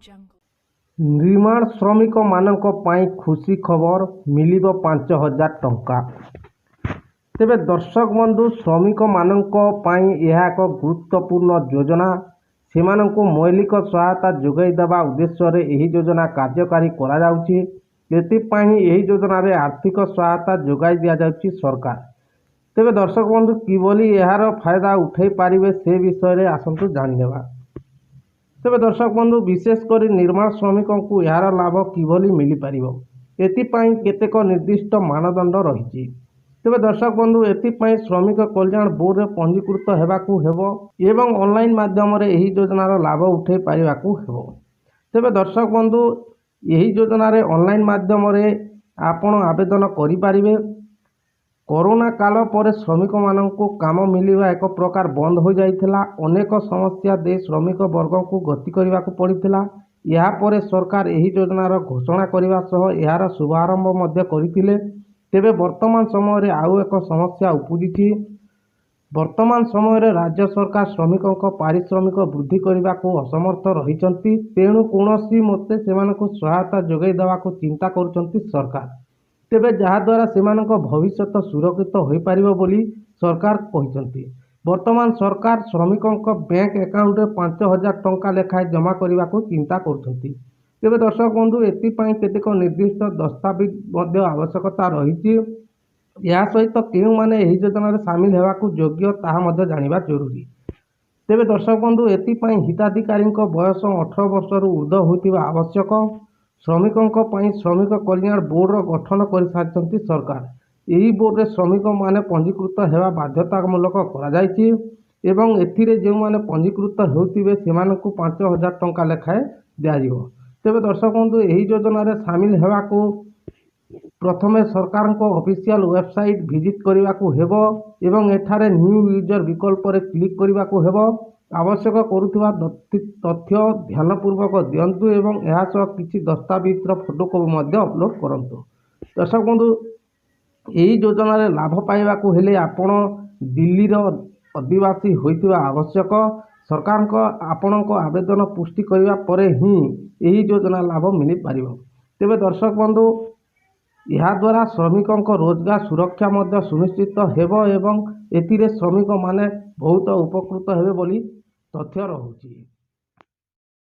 निर्माण श्रमिक मानक पाई खुशी खबर मिलिब 5,000 टंका। तेबे दर्शक बंधु श्रमिक मानक पाई यह एक गुरुत्वपूर्ण योजना। सेमानंकु मौलिक सहायता जोगाई देवा उद्देश्य रे एही योजना कार्यकारी करा जाउची। एथिपाई एही योजना रे आर्थिक सहायता जोगाई दिया जाउची सरकार। तेबे दर्शक बंधु किभली यार फायदा उठाई पारिबे से विषय रे आसंतु जानिनेबा। तेबे दर्शक बंधु विशेषकर निर्माण श्रमिक को यार लाभ किभली मिली पारिबो एथिपाई केतेक निर्दिष्ट मानदंड रहिछि। तेबे दर्शक बंधु एथिपाई श्रमिक कल्याण बोर्ड रे पंजीकृत हेबाकू हेबो एवं ऑनलाइन माध्यम रे एही योजनार लाभ उठाई पारिबाकू हेबो। तेबे दर्शक बंधु एही योजना रे ऑनलाइन माध्यम रे आपण आवेदन करि पारिबे। कोरोना काल पर श्रमिक मानक काम मिलवा एक प्रकार बंद हो जाइथिला। अनेक समस्या दे श्रमिक वर्ग को गति करने को पड़ता। या पर सरकार एही योजनार घोषणा करने सह यार शुभारंभ मध्य करथिले। तेबे वर्तमान समय रे आउ एक समस्या उपुजिछि। वर्तमान समय रे राज्य सरकार श्रमिकों पारिश्रमिक वृद्धि करने को असमर्थ रहिछंती। तेणु कौनसी मते सेमानकु सहायता जोगाई देवाकू चिंता करुछंती सरकार। तेबे जहाद्वारा सेमानक भविष्य सुरक्षित हो पारिबो बोली सरकार कहिसंती। वर्तमान सरकार श्रमिकों बैंक अकाउंट रे 5,000 टंका लेखाएं जमा करने को चिंता करुछंती। तेबे दर्शक बंधु एथिपाई केतेक निर्दिष्ट दस्तावेज मध्य आवश्यकता रहिछि। या सहित केउ माने एही योजना रे शामिल हेबाकू योग्य ताहा मध्य जानिबा जरूरी। तेबे दर्शक बंधु एथिपाई हिताधिकारी बयस 18 वर्ष रु ऊर्ध्व होइतिबा आवश्यक। श्रमिकों श्रमिक कल्याण बोर्ड गठन कर सारी सरकार। यही बोर्ड रे श्रमिक माने पंजीकृत हेबा बाध्यतामूलक करा जायछि एवं एथिरे जे माने पंजीकृत होतिबे सेमानकु 5,000 टंका लेखाए दिया जिवो। तेबे दर्शक बंधु एही योजना रे शामिल हेबाकू प्रथमे सरकार को ऑफिशियल वेबसाइट विजिट करने को हेबो एवं एठारे न्यू यूजर विकल्प रे क्लिक करने को हेबो। आवश्यक करुवा तथ्य ध्यानपूर्वक दिंतु एवं यह सह किसी दस्तावेज फोटो को अपलोड करंतु। दर्शक बंधु यही योजना रे लाभ पाइबा को हेले आपण दिल्ली रो अधिवासी होइतिबा आवश्यक। सरकार को आपण को आवेदन पुष्टि करबा परे ही यही योजना लाभ मिली पारिबो। तेबे दर्शक बंधु यह द्वारा श्रमिकों को रोजगार सुरक्षा मध्य सुनिश्चित हेबो एवं एथिरे श्रमिक माने बहुत उपकृत हेबे बोली तथ्य रहुछि।